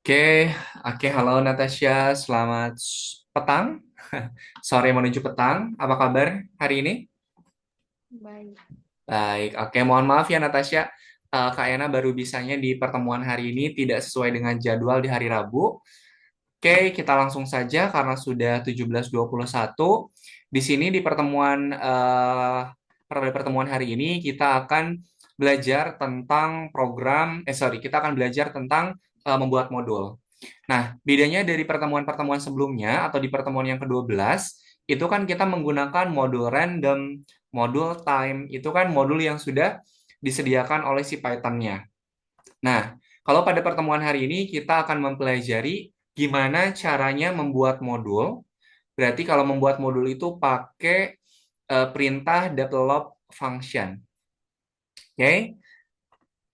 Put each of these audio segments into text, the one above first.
Oke, oke, halo Natasha, selamat petang, sore menuju petang. Apa kabar hari ini? Baik. Baik, oke, mohon maaf ya Natasha, Kak Ena baru bisanya di pertemuan hari ini tidak sesuai dengan jadwal di hari Rabu. Oke, kita langsung saja karena sudah 17.21. Di sini di pada pertemuan hari ini kita akan belajar tentang kita akan belajar tentang membuat modul. Nah, bedanya dari pertemuan-pertemuan sebelumnya atau di pertemuan yang ke-12, itu kan kita menggunakan modul random, modul time, itu kan modul yang sudah disediakan oleh si Python-nya. Nah, kalau pada pertemuan hari ini kita akan mempelajari gimana caranya membuat modul. Berarti kalau membuat modul itu pakai perintah develop function. Oke?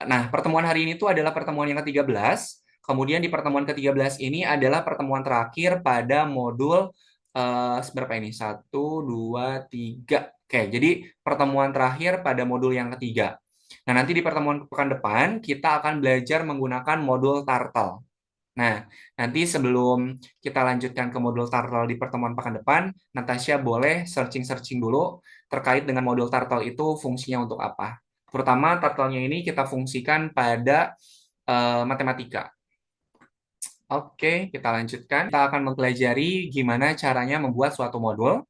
Nah, pertemuan hari ini tuh adalah pertemuan yang ke-13. Kemudian di pertemuan ke-13 ini adalah pertemuan terakhir pada modul seberapa ini? Satu, dua, tiga. Oke, jadi pertemuan terakhir pada modul yang ketiga. Nah, nanti di pertemuan pekan depan kita akan belajar menggunakan modul Turtle. Nah, nanti sebelum kita lanjutkan ke modul Turtle di pertemuan pekan depan, Natasha boleh searching-searching dulu terkait dengan modul Turtle itu fungsinya untuk apa. Terutama Turtle-nya ini kita fungsikan pada matematika. Oke, kita lanjutkan. Kita akan mempelajari gimana caranya membuat suatu modul.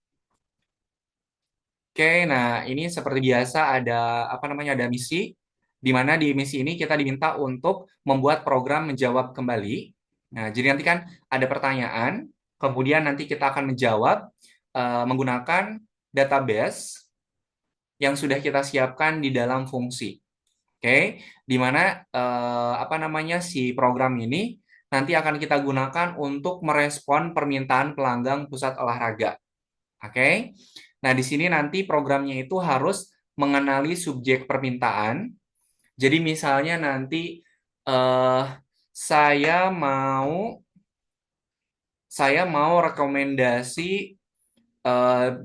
Oke, nah ini seperti biasa ada apa namanya ada misi di mana di misi ini kita diminta untuk membuat program menjawab kembali. Nah, jadi nanti kan ada pertanyaan, kemudian nanti kita akan menjawab menggunakan database yang sudah kita siapkan di dalam fungsi. Oke, di mana apa namanya si program ini nanti akan kita gunakan untuk merespon permintaan pelanggan pusat olahraga. Oke. Nah, di sini nanti programnya itu harus mengenali subjek permintaan. Jadi misalnya nanti eh, saya mau saya mau rekomendasi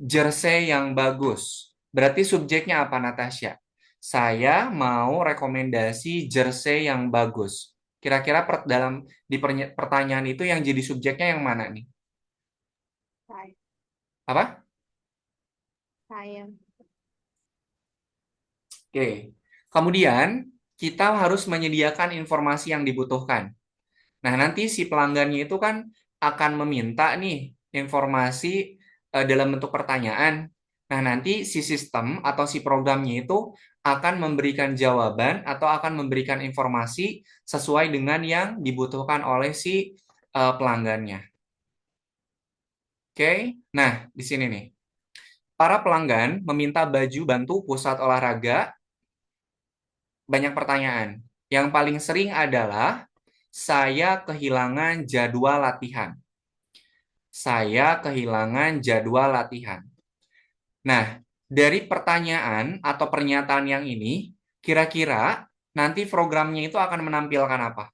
jersey yang bagus. Berarti subjeknya apa, Natasha? Saya mau rekomendasi jersey yang bagus. Kira-kira pertanyaan itu yang jadi subjeknya yang mana nih? Saya. Apa? Saya. Oke. Kemudian kita harus menyediakan informasi yang dibutuhkan. Nah, nanti si pelanggannya itu kan akan meminta nih informasi dalam bentuk pertanyaan. Nah, nanti si sistem atau si programnya itu akan memberikan jawaban atau akan memberikan informasi sesuai dengan yang dibutuhkan oleh si pelanggannya. Oke. Nah, di sini nih. Para pelanggan meminta baju bantu pusat olahraga, banyak pertanyaan. Yang paling sering adalah saya kehilangan jadwal latihan. Saya kehilangan jadwal latihan. Nah, dari pertanyaan atau pernyataan yang ini, kira-kira nanti programnya itu akan menampilkan apa?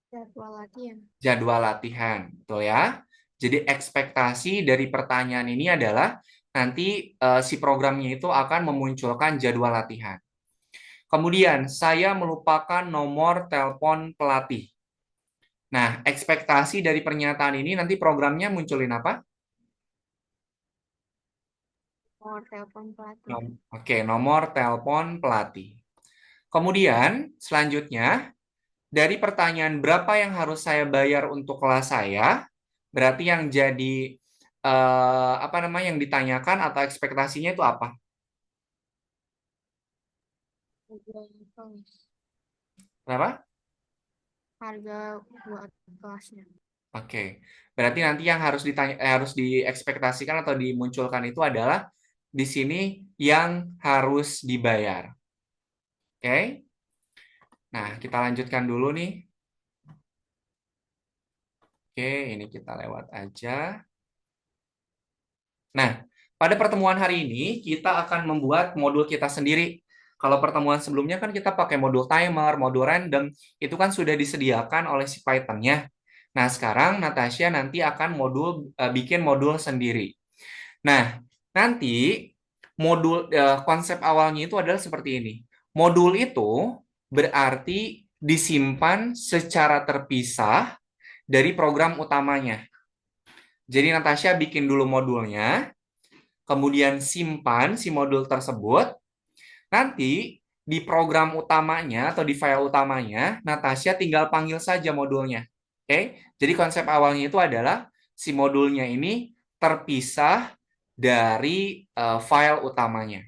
Jadwal latihan. Jadwal latihan, betul ya? Jadi ekspektasi dari pertanyaan ini adalah nanti si programnya itu akan memunculkan jadwal latihan. Kemudian, saya melupakan nomor telepon pelatih. Nah, ekspektasi dari pernyataan ini nanti programnya munculin apa? Nomor telepon pelatih. Oke, nomor telepon pelatih. Kemudian, selanjutnya, dari pertanyaan berapa yang harus saya bayar untuk kelas saya, berarti yang jadi apa namanya yang ditanyakan atau ekspektasinya itu apa? Harga kelas. Berapa? Harga buat kelasnya. Oke. Berarti nanti yang harus diekspektasikan atau dimunculkan itu adalah di sini yang harus dibayar. Oke. Nah, kita lanjutkan dulu nih. Oke, ini kita lewat aja. Nah, pada pertemuan hari ini kita akan membuat modul kita sendiri. Kalau pertemuan sebelumnya kan kita pakai modul timer, modul random, itu kan sudah disediakan oleh si Python-nya. Nah, sekarang Natasha nanti akan bikin modul sendiri. Nah, nanti konsep awalnya itu adalah seperti ini. Modul itu berarti disimpan secara terpisah dari program utamanya. Jadi Natasha bikin dulu modulnya, kemudian simpan si modul tersebut. Nanti di program utamanya atau di file utamanya, Natasha tinggal panggil saja modulnya. Oke? Jadi konsep awalnya itu adalah si modulnya ini terpisah dari file utamanya.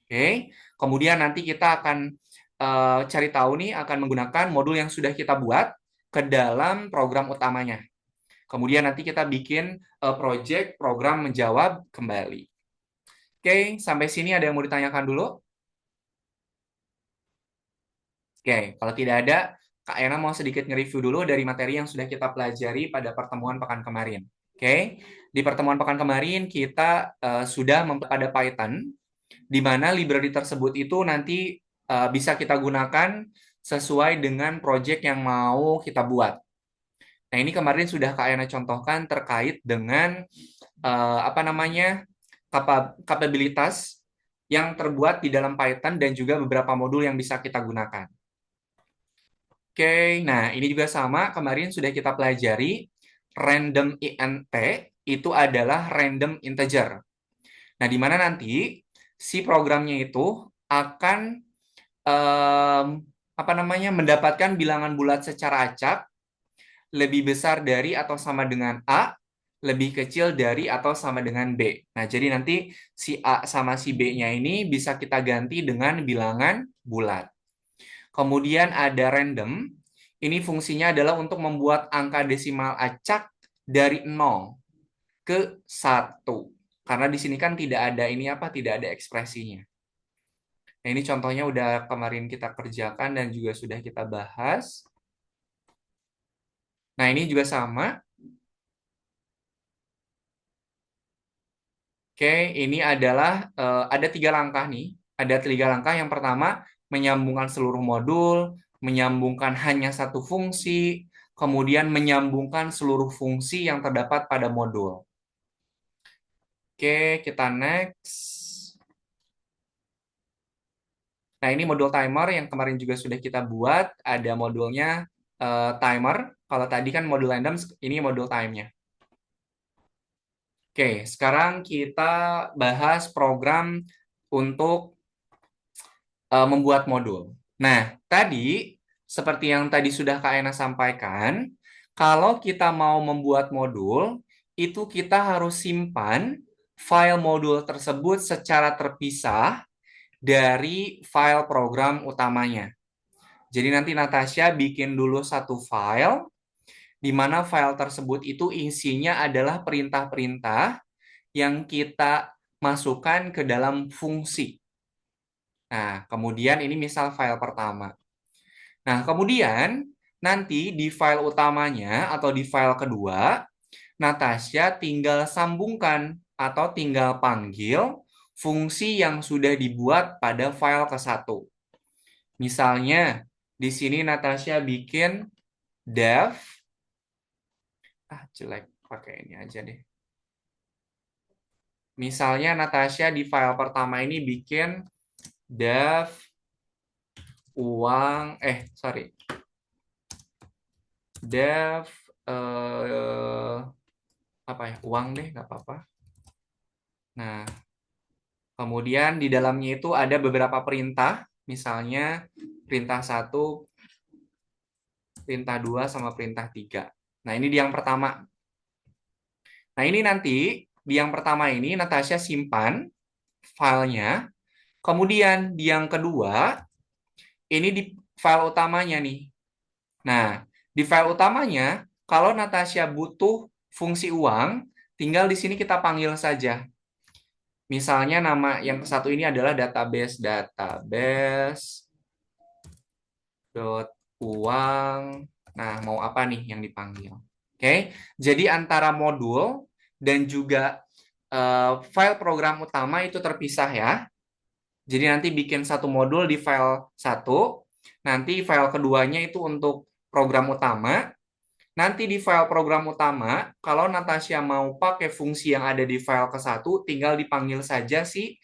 Oke? Kemudian nanti kita akan cari tahu nih akan menggunakan modul yang sudah kita buat ke dalam program utamanya. Kemudian nanti kita bikin project program menjawab kembali. Oke, sampai sini ada yang mau ditanyakan dulu? Oke, kalau tidak ada, Kak Ena mau sedikit nge-review dulu dari materi yang sudah kita pelajari pada pertemuan pekan kemarin. Oke, di pertemuan pekan kemarin kita sudah pada Python, di mana library tersebut itu nanti bisa kita gunakan sesuai dengan project yang mau kita buat. Nah, ini kemarin sudah Kak Ena contohkan terkait dengan apa namanya kapabilitas yang terbuat di dalam Python dan juga beberapa modul yang bisa kita gunakan. Oke, nah ini juga sama kemarin sudah kita pelajari random int itu adalah random integer. Nah, di mana nanti si programnya itu akan em, apa namanya mendapatkan bilangan bulat secara acak lebih besar dari atau sama dengan A, lebih kecil dari atau sama dengan B. Nah, jadi nanti si A sama si B-nya ini bisa kita ganti dengan bilangan bulat. Kemudian ada random. Ini fungsinya adalah untuk membuat angka desimal acak dari 0 ke 1. Karena di sini kan tidak ada ini apa, tidak ada ekspresinya. Nah, ini contohnya udah kemarin kita kerjakan dan juga sudah kita bahas. Nah, ini juga sama. Oke, ini adalah ada 3 langkah nih. Ada 3 langkah. Yang pertama, menyambungkan seluruh modul, menyambungkan hanya satu fungsi, kemudian menyambungkan seluruh fungsi yang terdapat pada modul. Oke, kita next. Nah, ini modul timer yang kemarin juga sudah kita buat. Ada modulnya timer. Kalau tadi kan modul random, ini modul time-nya. Oke, sekarang kita bahas program untuk membuat modul. Nah, tadi seperti yang tadi sudah Kak Ena sampaikan, kalau kita mau membuat modul, itu kita harus simpan file modul tersebut secara terpisah dari file program utamanya. Jadi nanti Natasha bikin dulu satu file, di mana file tersebut itu isinya adalah perintah-perintah yang kita masukkan ke dalam fungsi. Nah, kemudian ini misal file pertama. Nah, kemudian nanti di file utamanya atau di file kedua, Natasha tinggal sambungkan atau tinggal panggil fungsi yang sudah dibuat pada file ke-1. Misalnya, di sini Natasha bikin def, jelek, pakai ini aja deh. Misalnya Natasha di file pertama ini bikin def uang, def apa ya, uang deh, nggak apa-apa. Nah, kemudian di dalamnya itu ada beberapa perintah, misalnya perintah 1, perintah 2, sama perintah 3. Nah, ini di yang pertama. Nah, ini nanti di yang pertama ini Natasha simpan filenya. Kemudian di yang kedua, ini di file utamanya nih. Nah, di file utamanya, kalau Natasha butuh fungsi uang, tinggal di sini kita panggil saja. Misalnya nama yang satu ini adalah database uang. Nah, mau apa nih yang dipanggil? Oke, jadi antara modul dan juga file program utama itu terpisah ya. Jadi nanti bikin satu modul di file 1, nanti file keduanya itu untuk program utama. Nanti di file program utama, kalau Natasha mau pakai fungsi yang ada di file ke-1, tinggal dipanggil saja si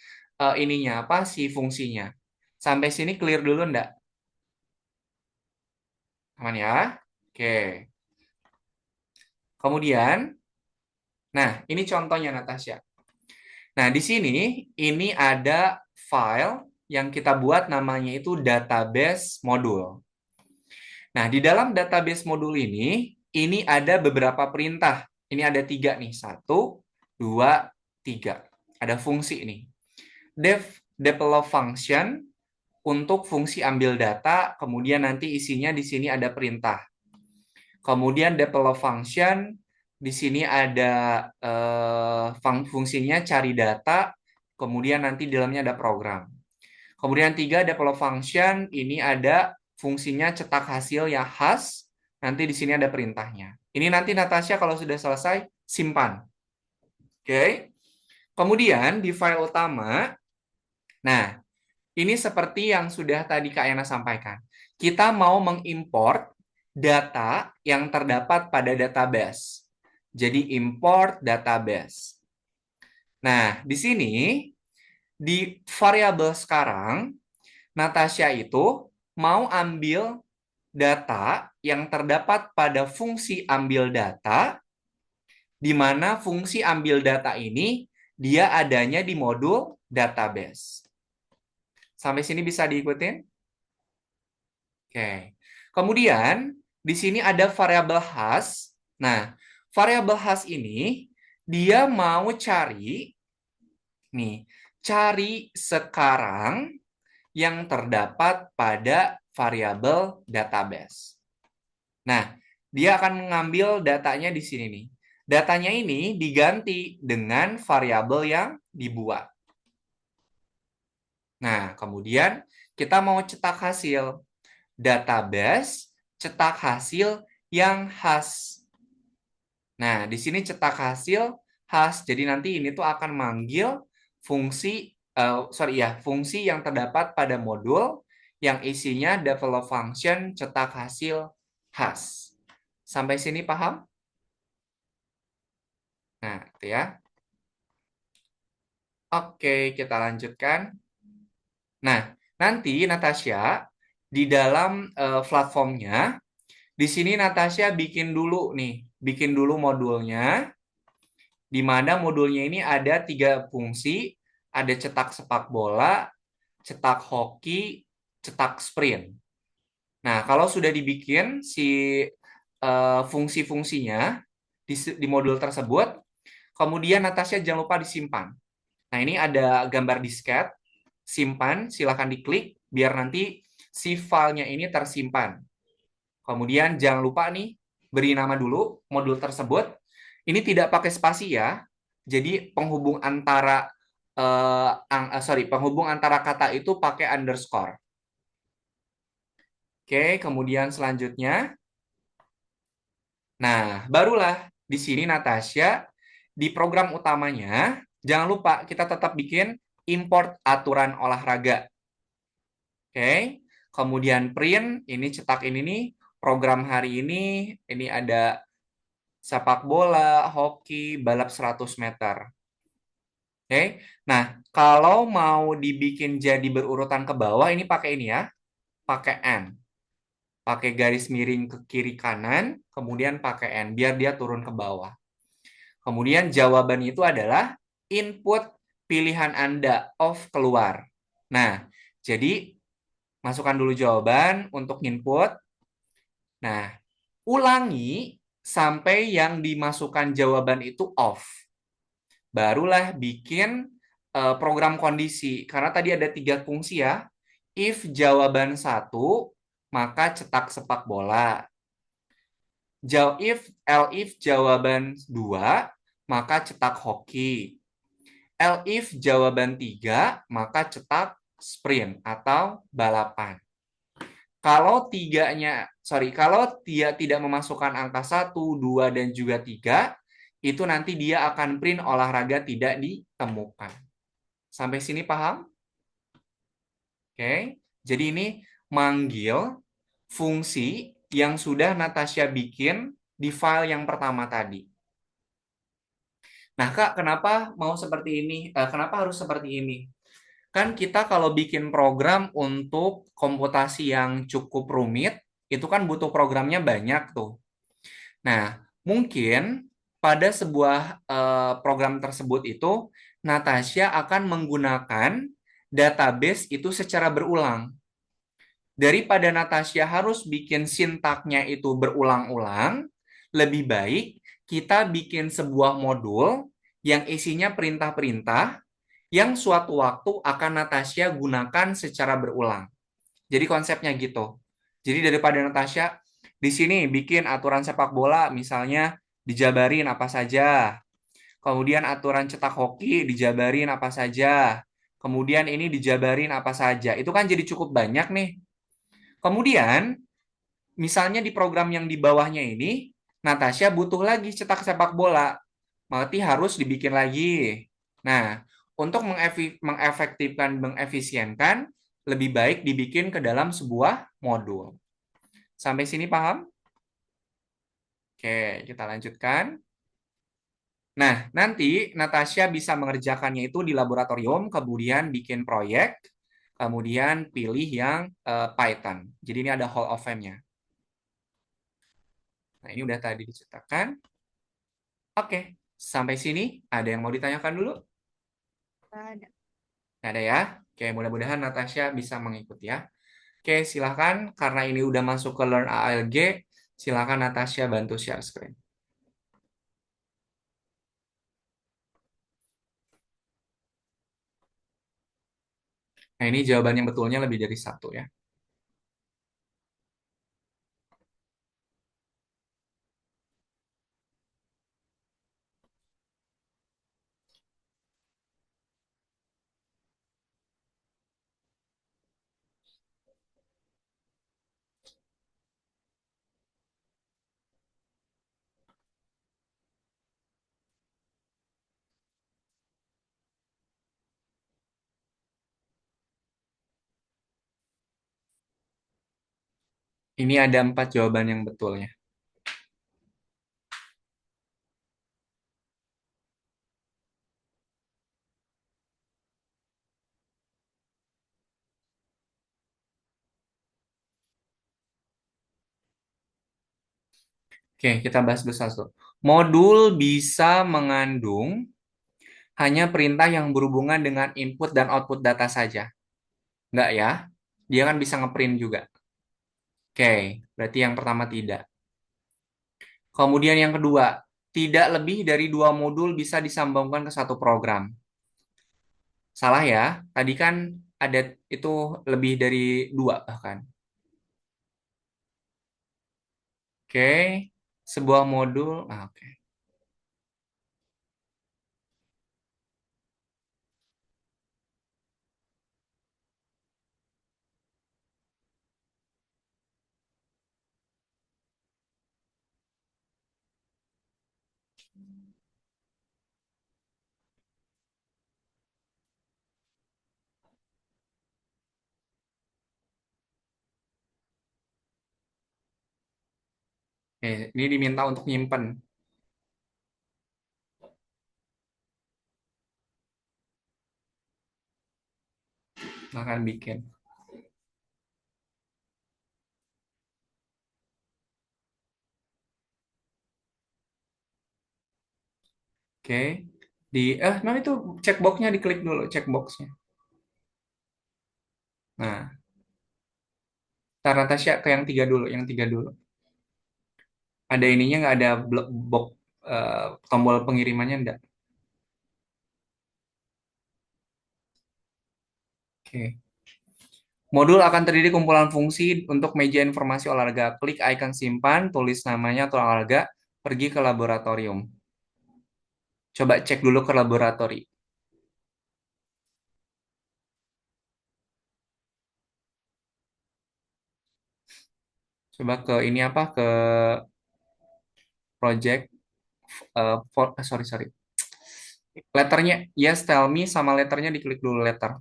ininya, si fungsinya. Sampai sini clear dulu enggak? Aman ya? Oke. Kemudian, nah ini contohnya Natasha. Nah, di sini ini ada file yang kita buat namanya itu database modul. Nah, di dalam database modul ini ada beberapa perintah. Ini ada 3 nih. 1, 2, 3. Ada fungsi ini. Develop function untuk fungsi ambil data, kemudian nanti isinya di sini ada perintah. Kemudian develop function, di sini ada fungsinya cari data, kemudian nanti di dalamnya ada program. Kemudian 3, develop function, ini ada fungsinya cetak hasil yang khas, nanti di sini ada perintahnya. Ini nanti Natasha kalau sudah selesai, simpan. Oke. Kemudian di file utama, nah ini seperti yang sudah tadi Kak Yana sampaikan. Kita mau mengimport data yang terdapat pada database. Jadi import database. Nah, di sini di variabel sekarang Natasha itu mau ambil data yang terdapat pada fungsi ambil data, di mana fungsi ambil data ini dia adanya di modul database. Sampai sini bisa diikutin? Oke. Kemudian di sini ada variabel khas. Nah, variabel khas ini dia mau cari nih, cari sekarang yang terdapat pada variabel database. Nah, dia akan mengambil datanya di sini nih. Datanya ini diganti dengan variabel yang dibuat. Nah, kemudian kita mau cetak hasil. Database cetak hasil yang khas. Nah, di sini cetak hasil khas. Jadi nanti ini tuh akan manggil fungsi fungsi yang terdapat pada modul yang isinya develop function cetak hasil khas. Sampai sini paham? Nah, itu ya. Oke, kita lanjutkan. Nah, nanti Natasha di dalam platformnya, di sini Natasha bikin dulu nih, bikin dulu modulnya, di mana modulnya ini ada 3 fungsi, ada cetak sepak bola, cetak hoki, cetak sprint. Nah, kalau sudah dibikin si fungsi-fungsinya di modul tersebut, kemudian Natasha jangan lupa disimpan. Nah, ini ada gambar disket, simpan, silahkan diklik, biar nanti si filenya ini tersimpan. Kemudian jangan lupa nih, beri nama dulu modul tersebut. Ini tidak pakai spasi ya, jadi penghubung antara penghubung antara kata itu pakai underscore. Oke, kemudian selanjutnya, nah barulah di sini Natasha di program utamanya jangan lupa kita tetap bikin import aturan olahraga. Oke, kemudian print ini cetak ini nih program hari ini ada sepak bola, hoki, balap 100 meter. Oke. Nah, kalau mau dibikin jadi berurutan ke bawah, ini pakai ini ya. Pakai N. Pakai garis miring ke kiri kanan, kemudian pakai N, biar dia turun ke bawah. Kemudian jawaban itu adalah input pilihan Anda, off keluar. Nah, jadi masukkan dulu jawaban untuk input. Nah, ulangi sampai yang dimasukkan jawaban itu off. Barulah bikin program kondisi. Karena tadi ada 3 fungsi ya. If jawaban 1, maka cetak sepak bola. If jawaban 2, maka cetak hoki. If jawaban 3, maka cetak sprint atau balapan. Kalau kalau dia tidak memasukkan angka 1, 2, dan juga 3, itu nanti dia akan print olahraga tidak ditemukan. Sampai sini paham? Oke. Jadi ini manggil fungsi yang sudah Natasha bikin di file yang pertama tadi. Nah, Kak, kenapa mau seperti ini? Kenapa harus seperti ini? Kan kita kalau bikin program untuk komputasi yang cukup rumit, Itu kan butuh programnya banyak tuh. Nah, mungkin pada sebuah program tersebut itu, Natasha akan menggunakan database itu secara berulang. Daripada Natasha harus bikin sintaknya itu berulang-ulang, lebih baik kita bikin sebuah modul yang isinya perintah-perintah yang suatu waktu akan Natasha gunakan secara berulang. Jadi konsepnya gitu. Jadi daripada Natasha di sini bikin aturan sepak bola, misalnya dijabarin apa saja. Kemudian aturan cetak hoki dijabarin apa saja. Kemudian ini dijabarin apa saja. Itu kan jadi cukup banyak nih. Kemudian, misalnya di program yang di bawahnya ini, Natasha butuh lagi cetak sepak bola. Berarti harus dibikin lagi. Nah, untuk mengefektifkan, mengefisienkan, lebih baik dibikin ke dalam sebuah modul. Sampai sini paham? Oke, kita lanjutkan. Nah, nanti Natasha bisa mengerjakannya itu di laboratorium, kemudian bikin proyek, kemudian pilih yang Python. Jadi ini ada Hall of Fame-nya. Nah, ini udah tadi diceritakan. Oke, sampai sini ada yang mau ditanyakan dulu? Nggak ada. Nggak ada ya? Oke, mudah-mudahan Natasha bisa mengikuti ya. Oke, silahkan. Karena ini udah masuk ke Learn ALG, silahkan Natasha bantu share screen. Nah, ini jawaban yang betulnya lebih dari satu ya. Ini ada 4 jawaban yang betulnya. Oke, kita bahas satu. Modul bisa mengandung hanya perintah yang berhubungan dengan input dan output data saja. Enggak ya? Dia kan bisa ngeprint juga. Oke, berarti yang pertama tidak. Kemudian yang kedua, tidak lebih dari dua modul bisa disambungkan ke satu program. Salah ya? Tadi kan ada itu lebih dari dua bahkan. Oke, sebuah modul. Oke. Oke, ini diminta untuk nyimpen, akan bikin. Oke, nah itu checkboxnya diklik dulu, checkboxnya. Nah, tar Natasha ke yang tiga dulu, yang tiga dulu. Ada ininya nggak ada box tombol pengirimannya enggak? Oke. Modul akan terdiri kumpulan fungsi untuk meja informasi olahraga. Klik icon simpan, tulis namanya atau olahraga, pergi ke laboratorium. Coba cek dulu ke laboratori. Coba ke ini apa? Ke project, sorry, sorry. Letternya, yes, tell me, sama letternya diklik dulu letter.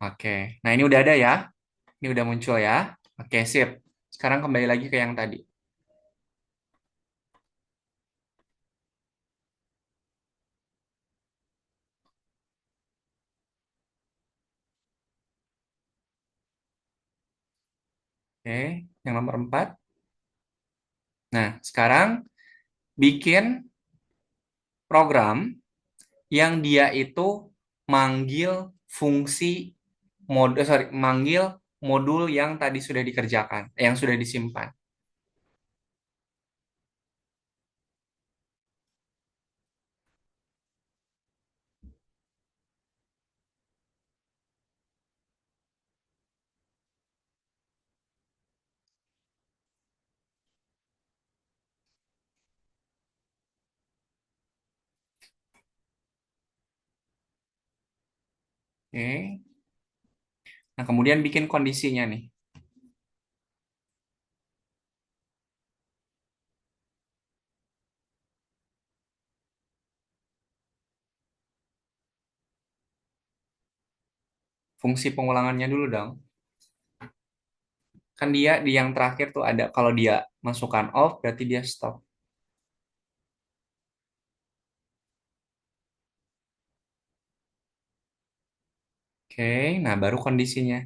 Oke, nah ini udah ada ya. Ini udah muncul ya. Oke, sip. Sekarang kembali lagi ke yang tadi. Oke, yang nomor 4. Nah, sekarang bikin program yang dia itu manggil fungsi manggil modul yang tadi sudah dikerjakan, yang sudah disimpan. Oke. Nah, kemudian bikin kondisinya nih. Fungsi pengulangannya dulu dong. Kan dia di yang terakhir tuh ada kalau dia masukkan off berarti dia stop. Oke, nah baru kondisinya.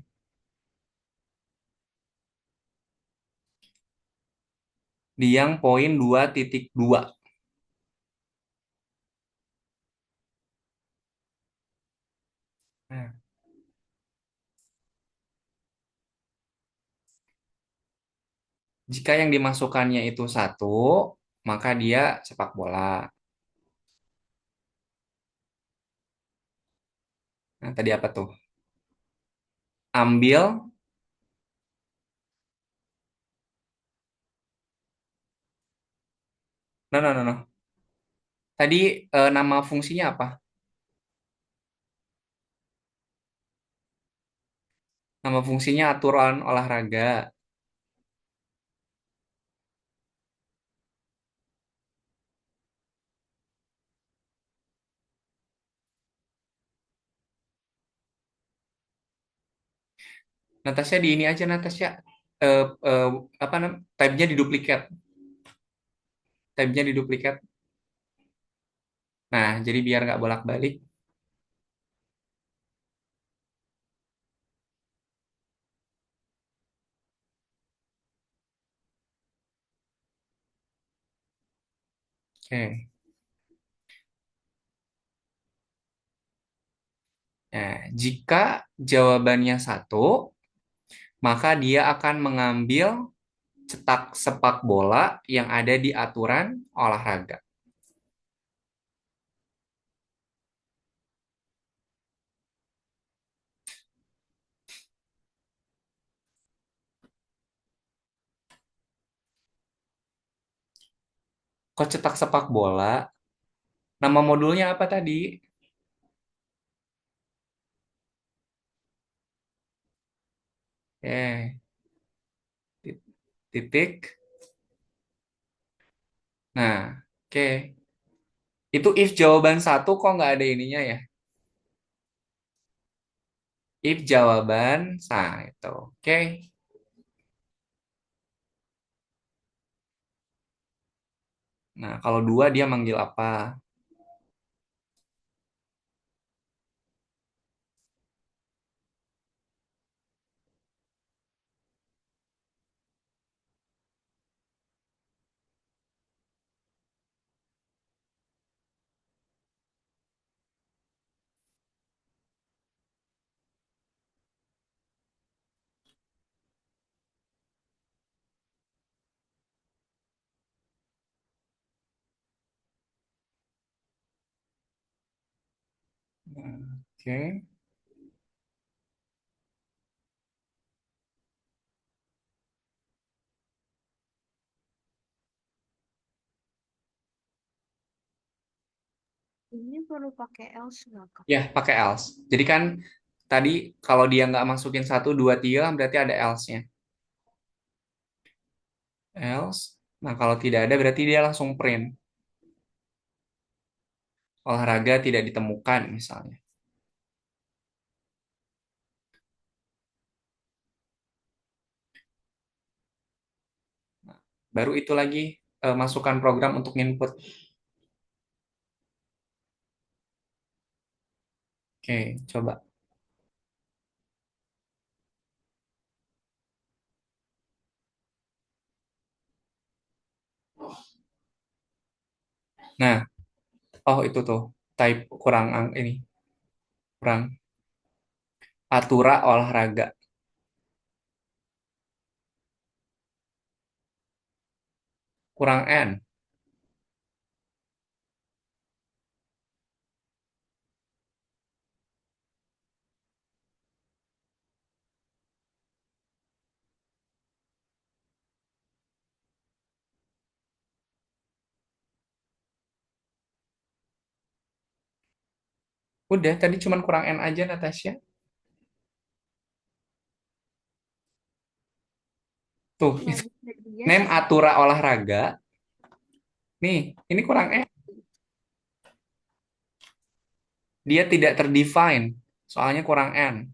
Di yang poin 2.2. Nah, jika yang dimasukkannya itu satu, maka dia sepak bola. Nah, tadi apa tuh? Ambil, no, no, no, no. Tadi nama fungsinya apa? Nama fungsinya aturan olahraga. Natasha di ini aja, Natasha. Eh, eh, apa namanya? Tab-nya diduplikat. Tab-nya diduplikat. Nah, jadi biar nggak bolak-balik. Oke. Nah, jika jawabannya satu, maka dia akan mengambil cetak sepak bola yang ada di aturan olahraga. Kok cetak sepak bola? Nama modulnya apa tadi? Eh, titik. Nah, oke. Itu if jawaban satu kok nggak ada ininya ya? If jawaban itu. Oke. Nah, kalau dua dia manggil apa? Nah, oke. Ini perlu pakai else nggak, Kak? Ya, pakai else. Jadi kan tadi kalau dia nggak masukin satu, dua, tiga, berarti ada else-nya. Else. Nah, kalau tidak ada berarti dia langsung print. Olahraga tidak ditemukan misalnya. Nah, baru itu lagi masukkan program untuk input. Oke, coba. Nah, oh itu tuh type kurang ini kurang atura olahraga kurang N. Udah tadi cuman kurang N aja Natasha. Tuh, Nggak bisa dia name sih. atura olahraga. Nih, ini kurang N. Iya. Dia tidak terdefine. Soalnya kurang N.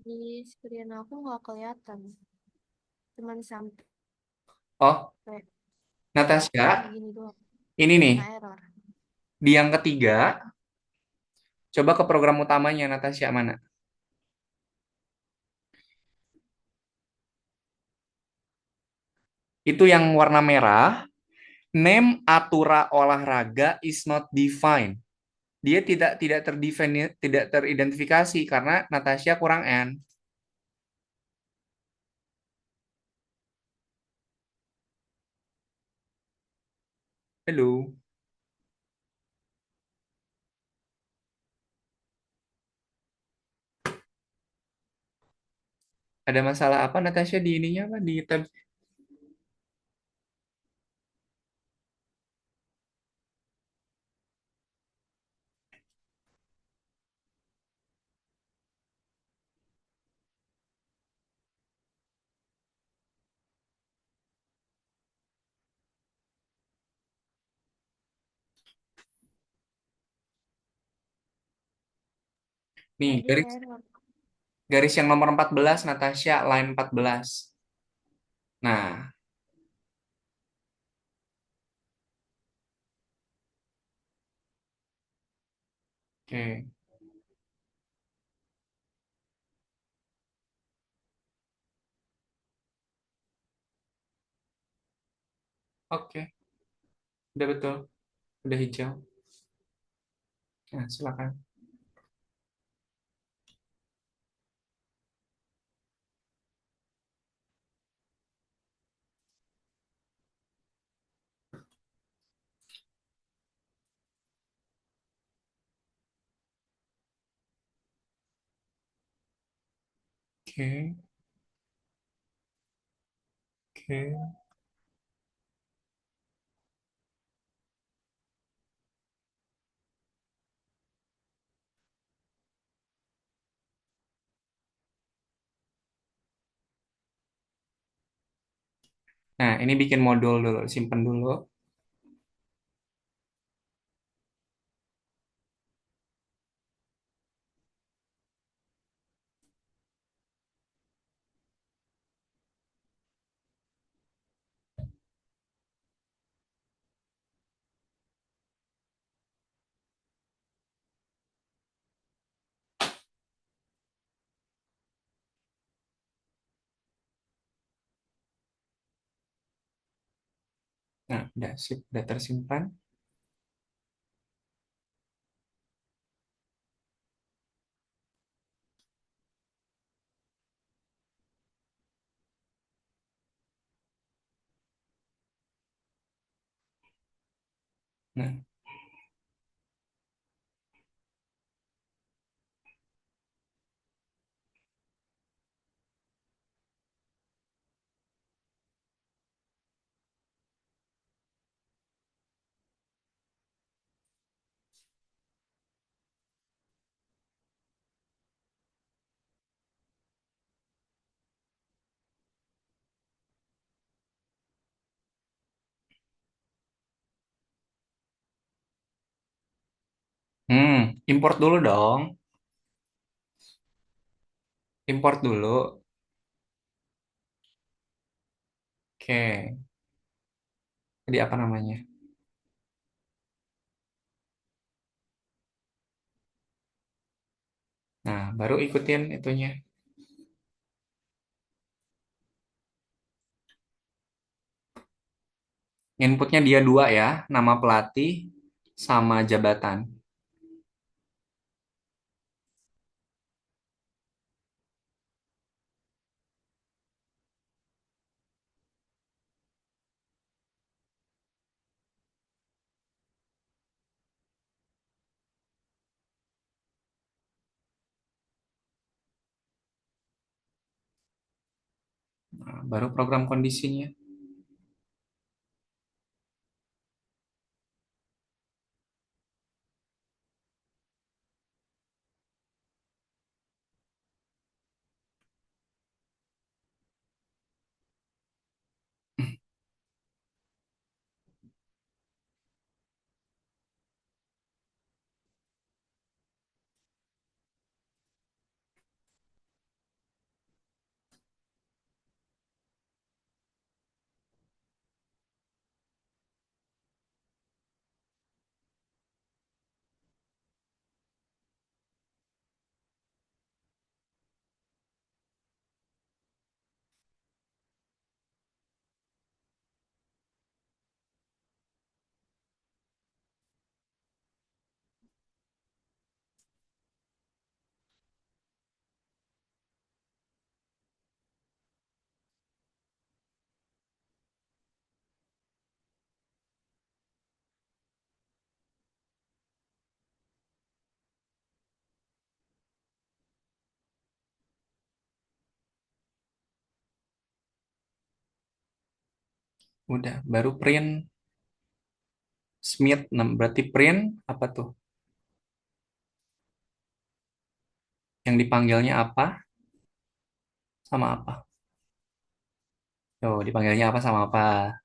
Di screen aku nggak kelihatan. Cuman sampai Oh, kayak Natasha, gini doang. ini nih. Nah, error. Di yang ketiga, coba ke program utamanya Natasha mana? Itu yang warna merah. Name atura olahraga is not defined. Dia tidak terdefine, tidak teridentifikasi karena Natasha kurang N. Halo, ada masalah apa Natasha di ininya apa di tab? Nih, Tadi garis error. garis yang nomor 14 Natasha line 14. Nah, oke. Oke, udah betul. Udah hijau. Nah, silakan. Oke, oke. Nah, ini bikin modul dulu, simpen dulu. Nah, udah sip, udah tersimpan. Nah, import dulu dong. Import dulu. Oke, jadi apa namanya? Nah, baru ikutin itunya. Inputnya dia dua ya, nama pelatih sama jabatan. Nah, baru program kondisinya. Udah, baru print Smith. Nah, berarti print apa tuh? Yang dipanggilnya apa sama apa? Oh, dipanggilnya apa sama apa?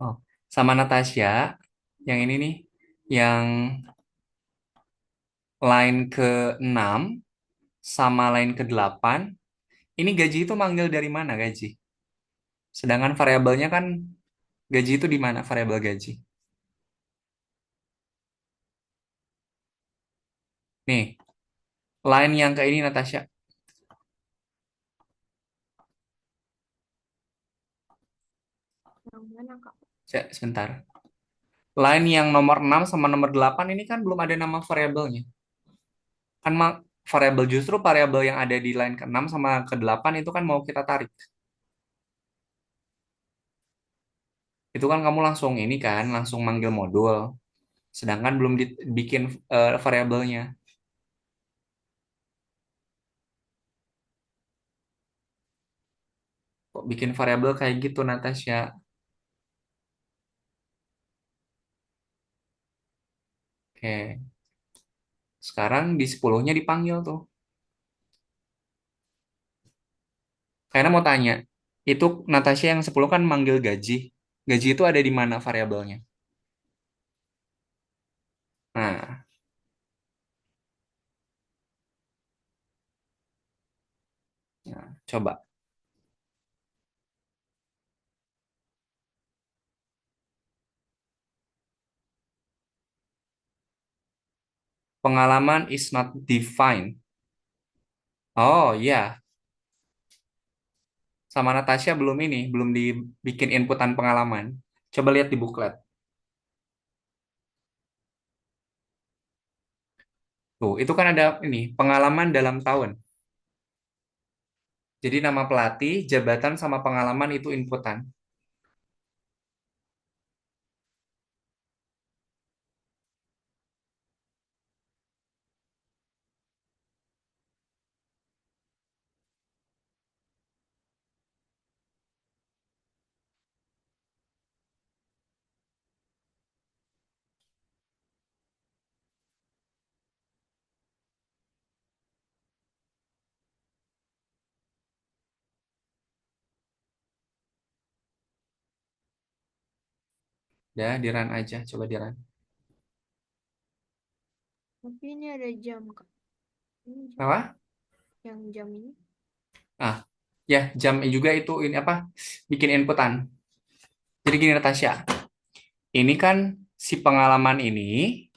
Oh, sama Natasha, yang ini nih, yang line ke-6 sama line ke-8, ini gaji itu manggil dari mana gaji? Sedangkan variabelnya kan gaji itu di mana variabel gaji? Nih, line yang ke ini Natasha. Yang mana, Kak? Sebentar. Line yang nomor 6 sama nomor 8 ini kan belum ada nama variabelnya. Kan variabel justru variabel yang ada di line ke-6 sama ke-8 itu kan mau kita tarik. Itu kan kamu langsung ini kan, langsung manggil modul. Sedangkan belum dibikin variabelnya. Kok bikin variabel kayak gitu, Natasha? Oke, sekarang di 10-nya dipanggil tuh. Karena mau tanya, itu Natasha yang 10 kan manggil gaji. Gaji itu ada di mana variabelnya? Nah, coba. Pengalaman is not defined. Oh iya, sama Natasha belum ini, belum dibikin inputan pengalaman. Coba lihat di buklet. Tuh, itu kan ada ini, pengalaman dalam tahun. Jadi nama pelatih, jabatan sama pengalaman itu inputan. Ya, di run aja, coba di run. Tapi ini ada jam, Kak. Ini jam. Apa? Yang jam ini. Ah, ya, jam juga itu ini apa? Bikin inputan. Jadi gini Natasha, ini kan si pengalaman ini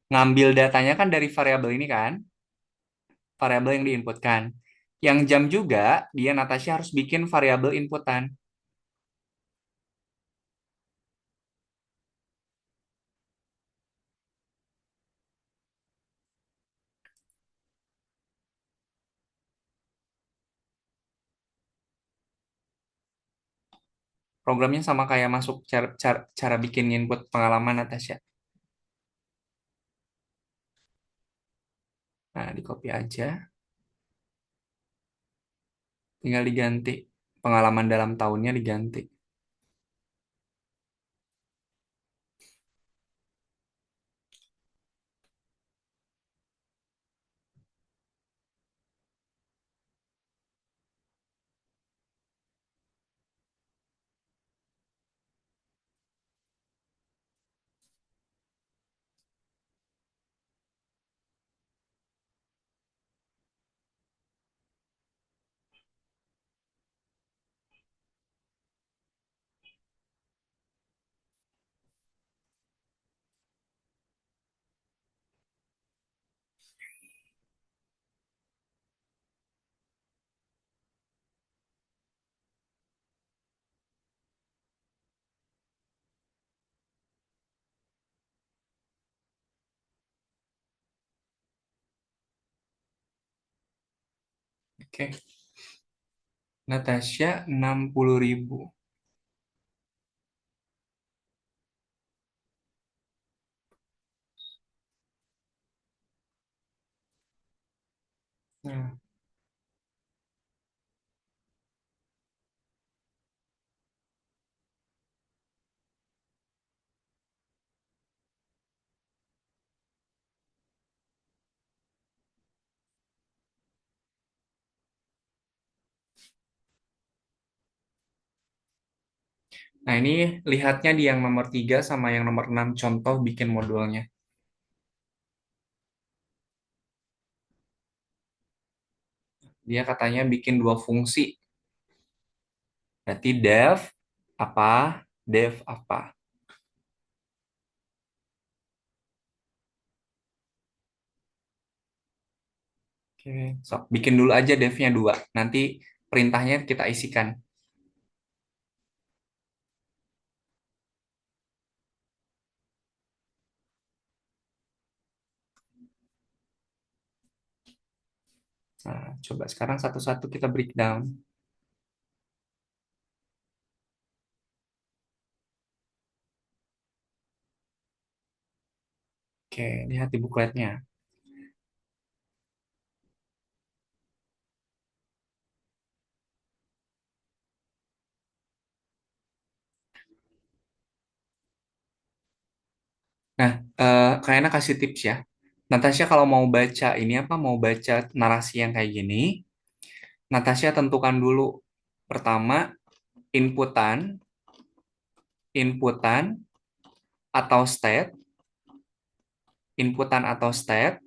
ngambil datanya kan dari variabel ini kan. variabel yang diinputkan. Yang jam juga, dia Natasha harus bikin variabel inputan. Programnya sama kayak masuk cara bikin input pengalaman Natasha. Nah, di copy aja. Tinggal diganti. Pengalaman dalam tahunnya diganti. Oke. Natasha 60.000. Nah, nah, ini lihatnya di yang nomor 3 sama yang nomor 6 contoh bikin modulnya. Dia katanya bikin dua fungsi. Berarti apa, dev apa. Oke, sok bikin dulu aja devnya dua. Nanti perintahnya kita isikan. Nah, coba sekarang satu-satu kita breakdown. Oke, lihat di bukletnya. Nah, kayaknya kasih tips ya. Natasha kalau mau baca ini apa, mau baca narasi yang kayak gini, Natasha tentukan dulu. Pertama, inputan, inputan atau state, inputan atau state.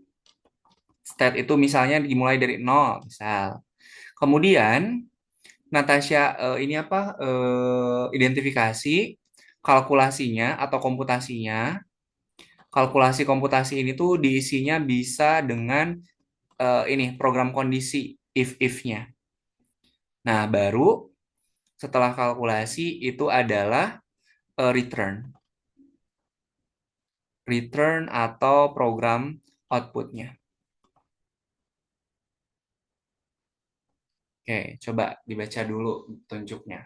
State itu misalnya dimulai dari nol, misal. Kemudian Natasha ini apa, identifikasi kalkulasinya atau komputasinya. Kalkulasi komputasi ini tuh diisinya bisa dengan ini program kondisi if-nya. Nah, baru setelah kalkulasi itu adalah return. Return atau program outputnya. Oke, coba dibaca dulu tunjuknya.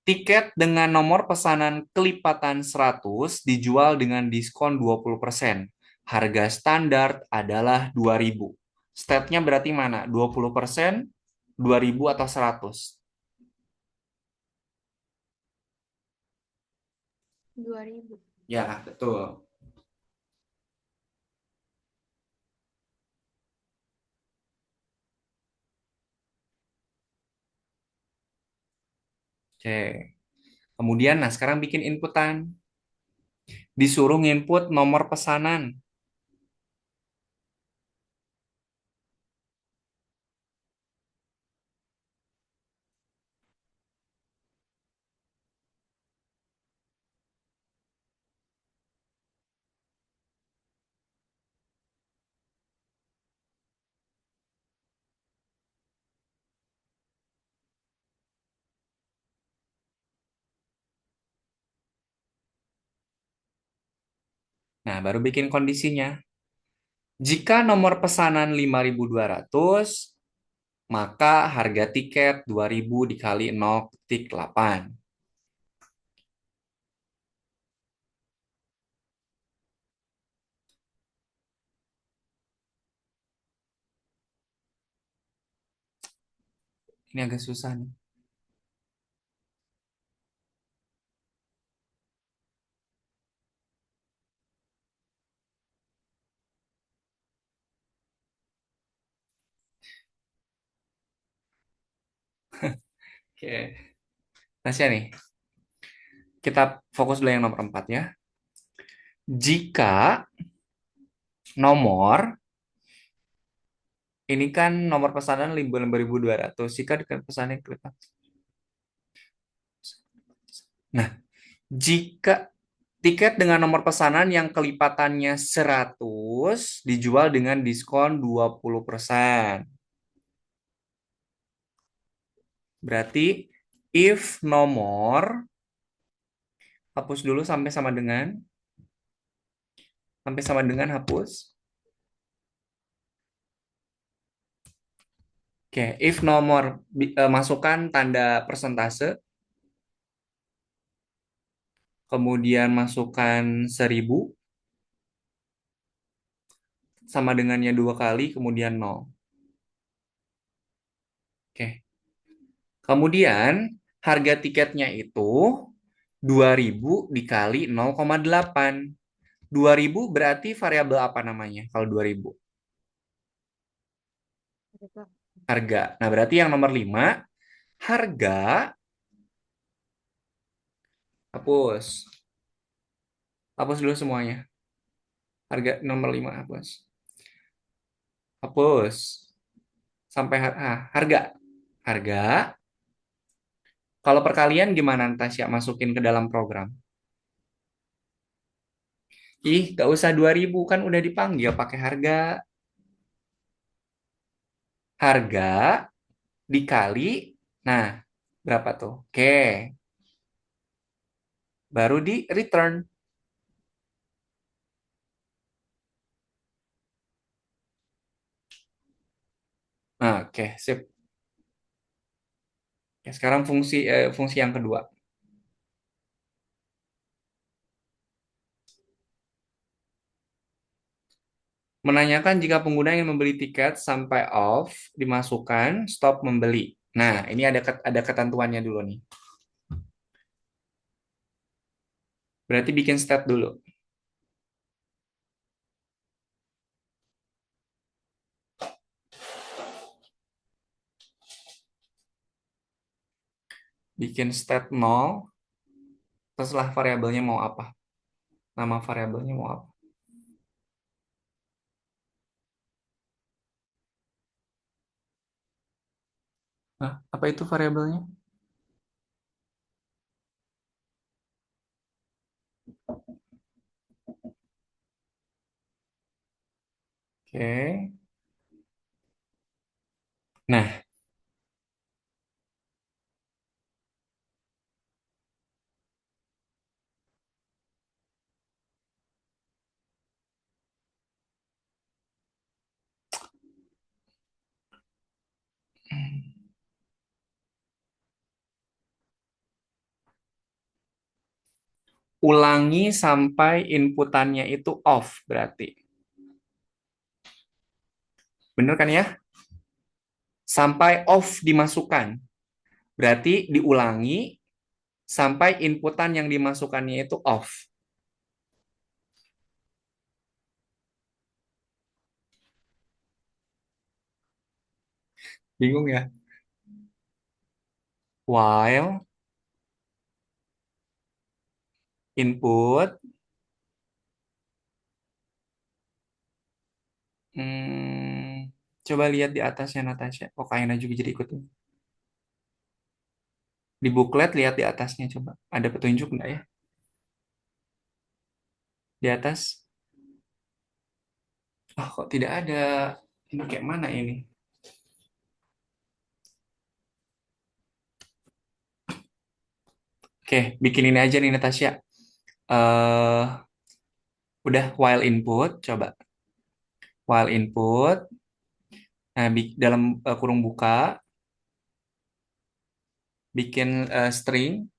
Tiket dengan nomor pesanan kelipatan 100 dijual dengan diskon 20%. Harga standar adalah 2.000. Stepnya berarti mana? 20%, 2.000 atau 100? 2.000. Ya, betul. Oke. Kemudian, nah sekarang bikin inputan. Disuruh nginput nomor pesanan. Nah, baru bikin kondisinya. Jika nomor pesanan 5.200, maka harga tiket 2.000 dikali 0,8. Ini agak susah nih. Oke. Tasya nih, kita fokus dulu yang nomor 4 ya. Jika nomor, ini kan nomor pesanan 5.200. Jika dengan pesanan kelipatan. Nah, jika tiket dengan nomor pesanan yang kelipatannya 100 dijual dengan diskon 20%. Berarti if nomor, hapus dulu sampai sama dengan hapus. Oke, if nomor masukkan tanda persentase, kemudian masukkan 1.000 sama dengannya 2 kali, kemudian 0. Oke. Kemudian harga tiketnya itu 2.000 dikali 0,8. 2.000 berarti variabel apa namanya kalau 2.000? Harga. Harga. Nah, berarti yang nomor 5, harga, hapus. Hapus dulu semuanya. Harga nomor 5 hapus. Hapus. Sampai harga. Harga. Kalau perkalian gimana Tasya masukin ke dalam program? Ih, gak usah 2.000 kan udah dipanggil pakai harga. Harga dikali, nah berapa tuh? Oke, baru di return. Nah, oke, sip. Ya, sekarang fungsi yang kedua. Menanyakan jika pengguna yang membeli tiket sampai off dimasukkan stop membeli. Nah, ini ada ketentuannya dulu nih. Berarti bikin stat dulu. Bikin stat 0, teruslah variabelnya mau apa? Nama variabelnya mau apa? Nah, apa itu variabelnya? Oke. Nah, ulangi sampai inputannya itu off berarti. Bener kan ya? Sampai off dimasukkan. Berarti diulangi sampai inputan yang dimasukkannya itu off. Bingung ya? While input, coba lihat di atasnya Natasha. Oh, kayaknya juga jadi ikut. Di booklet lihat di atasnya coba. Ada petunjuk nggak ya? Di atas. Oh, kok tidak ada. Ini kayak mana ini? Oke, bikin ini aja nih Natasha. Eh Udah while input, coba. While input, nah dalam kurung buka, bikin string,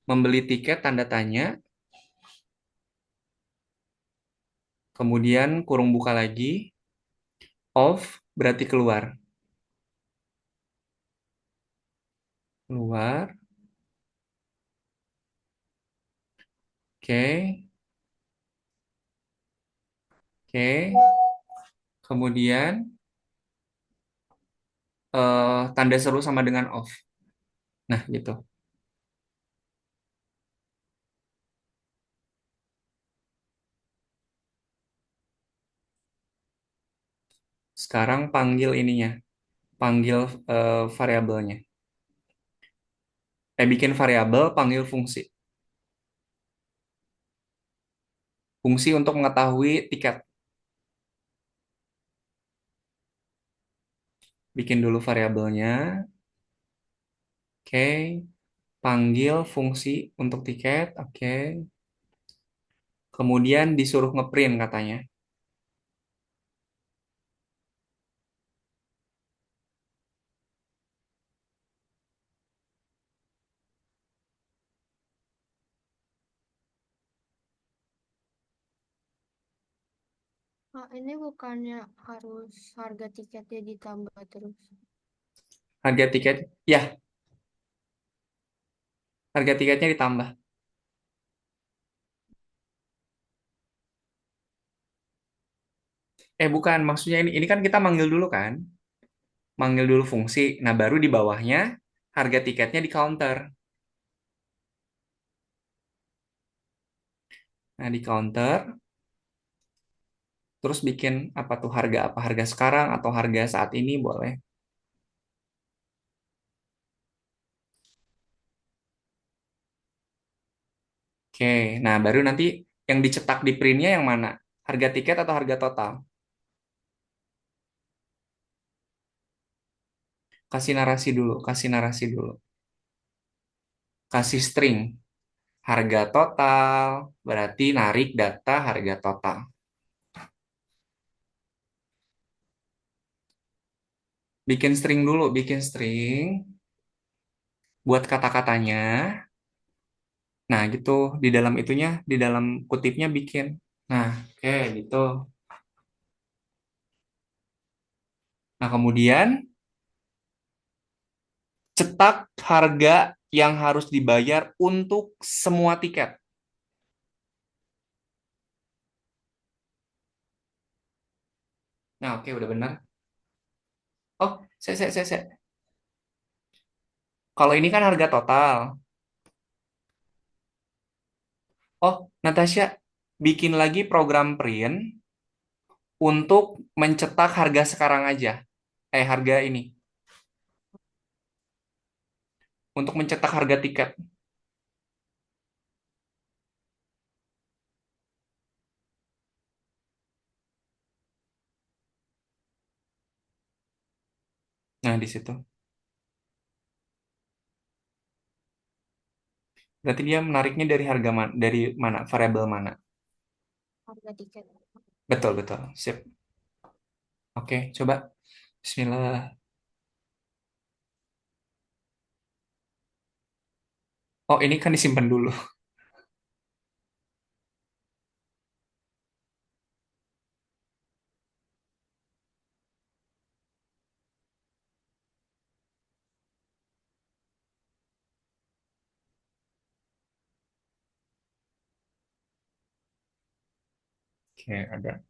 membeli tiket tanda tanya, kemudian kurung buka lagi, off berarti keluar. Keluar, oke, oke. Kemudian tanda seru sama dengan off. Nah, gitu. Sekarang panggil ininya, panggil variabelnya. Bikin variabel, panggil fungsi. Fungsi untuk mengetahui tiket. Bikin dulu variabelnya. Oke. Panggil fungsi untuk tiket. Oke. Kemudian disuruh ngeprint katanya. Ah, ini bukannya harus harga tiketnya ditambah terus. Harga tiket, ya, harga tiketnya ditambah. Bukan, maksudnya ini kan kita manggil dulu kan? Manggil dulu fungsi. Nah, baru di bawahnya harga tiketnya di counter. Nah, di counter terus bikin apa tuh harga apa harga sekarang atau harga saat ini boleh. Oke, nah baru nanti yang dicetak di printnya yang mana? Harga tiket atau harga total? Kasih narasi dulu, kasih narasi dulu. Kasih string, harga total, berarti narik data harga total. Bikin string dulu, bikin string, buat kata-katanya. Nah, gitu, di dalam itunya, di dalam kutipnya bikin. Nah, oke, gitu. Nah, kemudian cetak harga yang harus dibayar untuk semua tiket. Nah, oke, udah benar. Oh, saya. Kalau ini kan harga total. Oh, Natasha, bikin lagi program print untuk mencetak harga sekarang aja. Harga ini. Untuk mencetak harga tiket. Nah, di situ. Berarti dia menariknya dari harga mana? Dari mana? Variabel mana? Harga tiket. Betul, betul. Sip. Oke, coba. Bismillah. Oh, ini kan disimpan dulu. Oke, ada.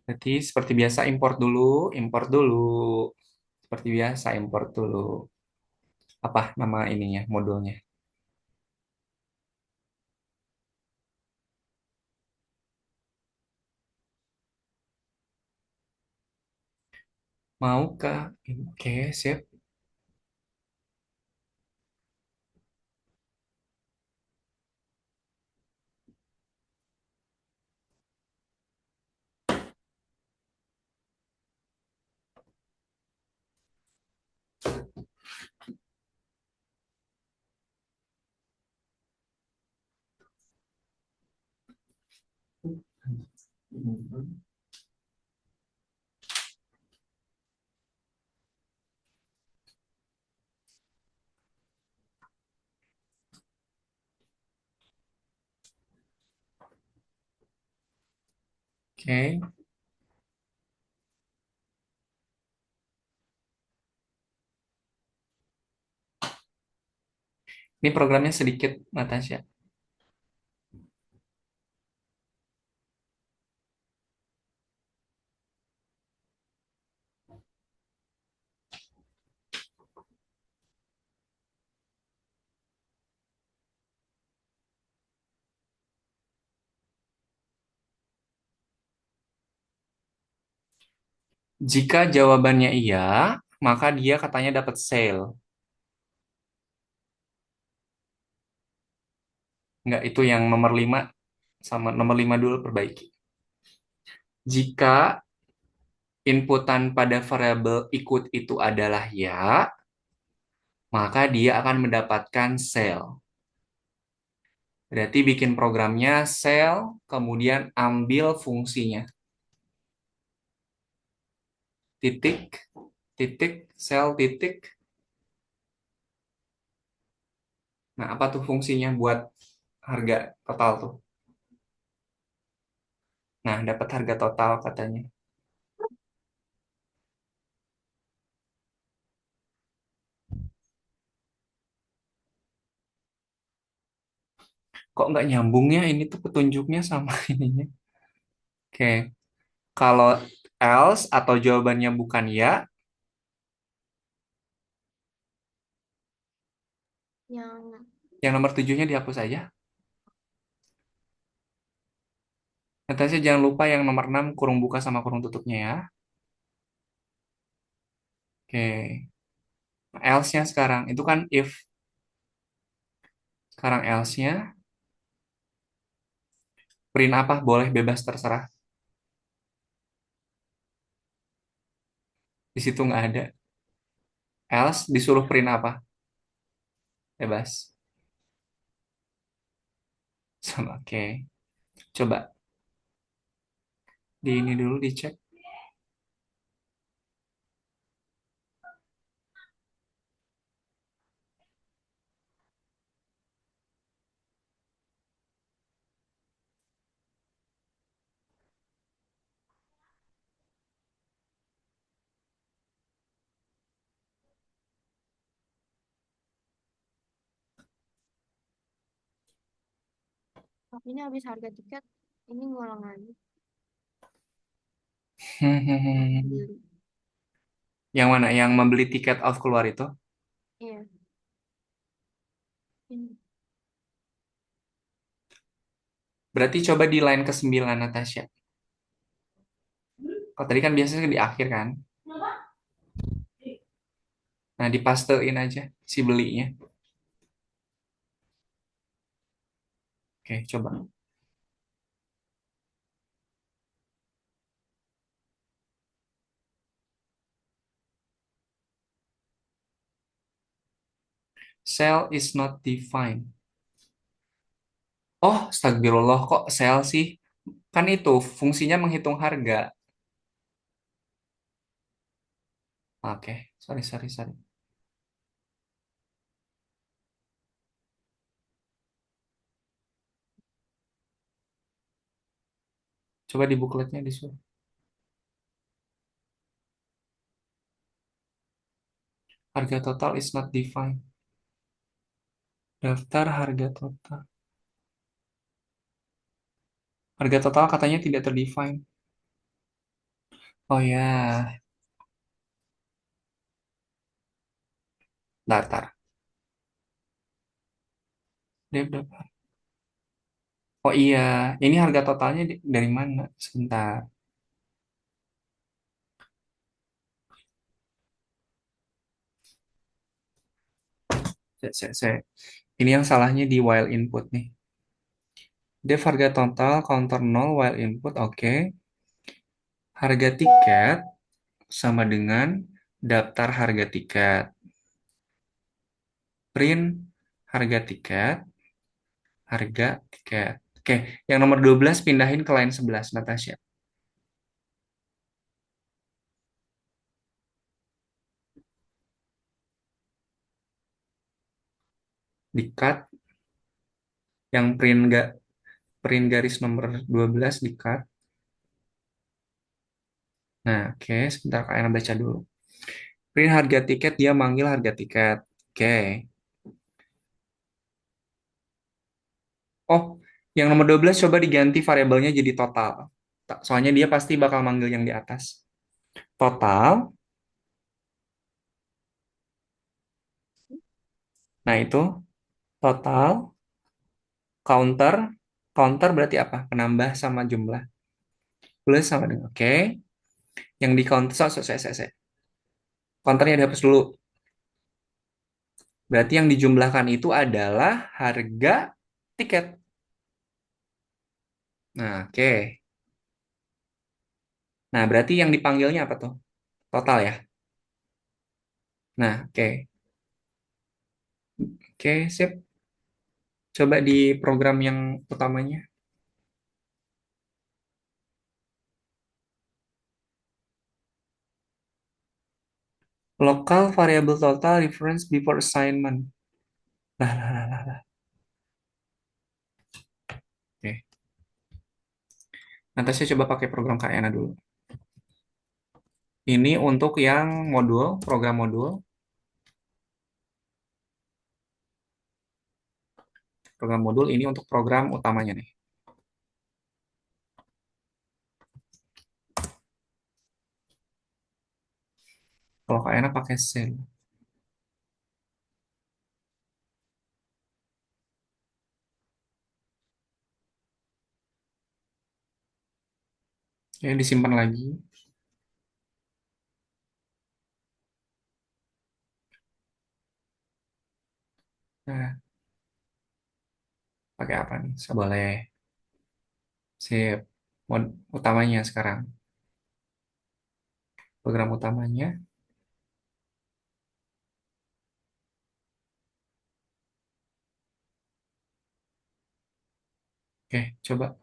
Berarti seperti biasa import dulu, import dulu. Seperti biasa import dulu. Apa nama ininya, modulnya? Maukah? Oke, sip. Oke, ini programnya sedikit, Natasha. Jika jawabannya iya, maka dia katanya dapat sale. Enggak, itu yang nomor 5 sama nomor 5 dulu perbaiki. Jika inputan pada variabel ikut itu adalah ya, maka dia akan mendapatkan sel. Berarti bikin programnya sel, kemudian ambil fungsinya. Titik, titik, sel, titik. Nah, apa tuh fungsinya buat harga total tuh? Nah, dapat harga total katanya. Kok nggak nyambungnya ini tuh petunjuknya sama ininya? Oke, kalau else atau jawabannya bukan ya, Yang yang nomor 7-nya dihapus aja. Natasha jangan lupa yang nomor 6 kurung buka sama kurung tutupnya ya. Oke, else-nya sekarang. Itu kan if. Sekarang else-nya, print apa? Boleh bebas terserah. Di situ nggak ada. Else disuruh print apa? Bebas. Sama, oke. Coba di ini dulu dicek. ini habis harga tiket, ini ngulang lagi. Nah, beli. Yang mana? Yang membeli tiket off keluar itu? Iya. Ini. Berarti coba di line ke-9, Natasha. Kalau tadi kan biasanya di akhir kan? Nah, dipastein aja si belinya. Oke, coba. Sell is not defined. Oh, astagfirullah, kok sell sih? Kan itu fungsinya menghitung harga. Oke, sorry, sorry, sorry. Coba di bukletnya disuruh. Harga total is not defined. Daftar harga total. Harga total katanya tidak terdefine. Oh ya, daftar. Daftar. Oh iya, ini harga totalnya dari mana? Sebentar. Ini yang salahnya di while input nih. Def harga total, counter 0, while input, oke. Harga tiket sama dengan daftar harga tiket. Print harga tiket, harga tiket. Oke, yang nomor 12 pindahin ke line 11, Natasha. Di-cut, yang print garis nomor 12 di-cut. Nah, oke, sebentar Kak Ena baca dulu. Print harga tiket, dia manggil harga tiket. Oke. Oh, yang nomor 12 coba diganti variabelnya jadi total. Soalnya dia pasti bakal manggil yang di atas. Total. Nah, itu total, counter. Counter berarti apa? Penambah sama jumlah. Plus sama dengan. Oke. Yang di counter, counternya dihapus dulu. Berarti yang dijumlahkan itu adalah harga tiket. Nah, oke. Nah, berarti yang dipanggilnya apa tuh? Total ya. Nah, oke. Oke, sip. Coba di program yang utamanya. Local variable total reference before assignment. Lah, lah, lah, lah, lah. Oke. Nanti saya coba pakai program Kayana dulu. Ini untuk yang modul, program modul. Program modul ini untuk program utamanya nih. Kalau Kayana pakai sel. Ya, disimpan lagi. Nah, pakai apa nih? Saya boleh. Sip. Utamanya sekarang. Program utamanya. Oke, coba.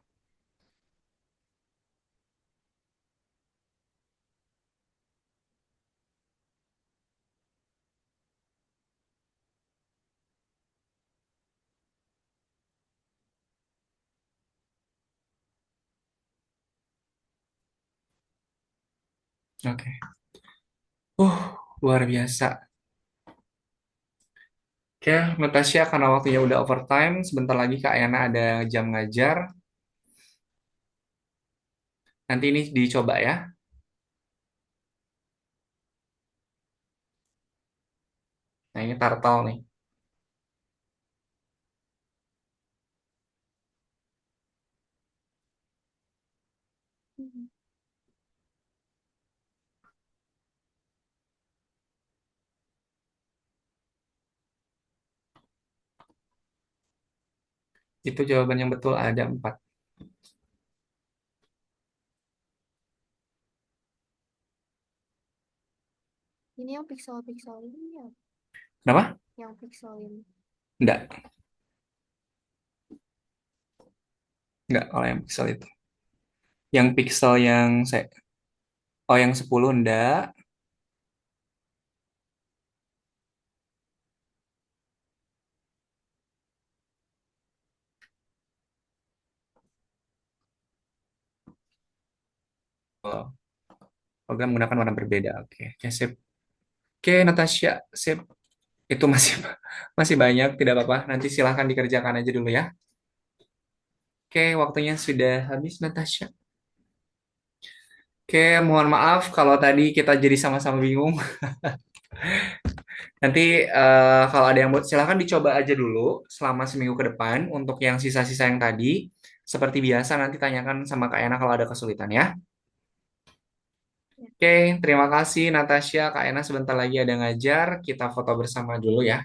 Oke. Luar biasa. Oke, Natasha, karena waktunya udah overtime, sebentar lagi Kak Yana ada jam ngajar. Nanti ini dicoba ya. Nah, ini turtle nih. Hmm. Itu jawaban yang betul ada 4. Ini yang pixel-pixel ini ya, Kenapa? yang pixel ini. Enggak. Enggak kalau yang pixel itu. Yang pixel yang saya... Oh, yang 10 enggak. Oh, program menggunakan warna berbeda. Oke, oke, sip. Oke, Natasha, sip. Itu masih masih banyak, tidak apa-apa. Nanti silahkan dikerjakan aja dulu ya. Oke, waktunya sudah habis, Natasha. Oke, mohon maaf kalau tadi kita jadi sama-sama bingung. Nanti kalau ada yang buat, silahkan dicoba aja dulu selama seminggu ke depan untuk yang sisa-sisa yang tadi. Seperti biasa, nanti tanyakan sama Kak Ena kalau ada kesulitan ya. Ya. Oke, terima kasih Natasha. Kak Ena sebentar lagi ada ngajar. Kita foto bersama dulu ya.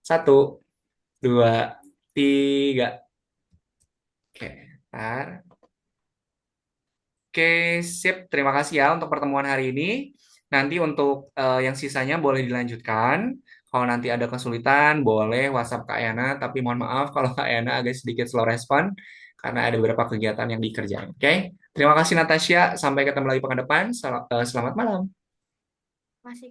Satu, dua, tiga. Oke, ntar. Oke, sip. Terima kasih ya untuk pertemuan hari ini. Nanti untuk yang sisanya boleh dilanjutkan. Kalau nanti ada kesulitan, boleh WhatsApp Kak Yana, tapi mohon maaf kalau Kak Yana agak sedikit slow respon karena ada beberapa kegiatan yang dikerjain. Oke? Terima kasih Natasha, sampai ketemu lagi pekan depan. Selamat malam. Masih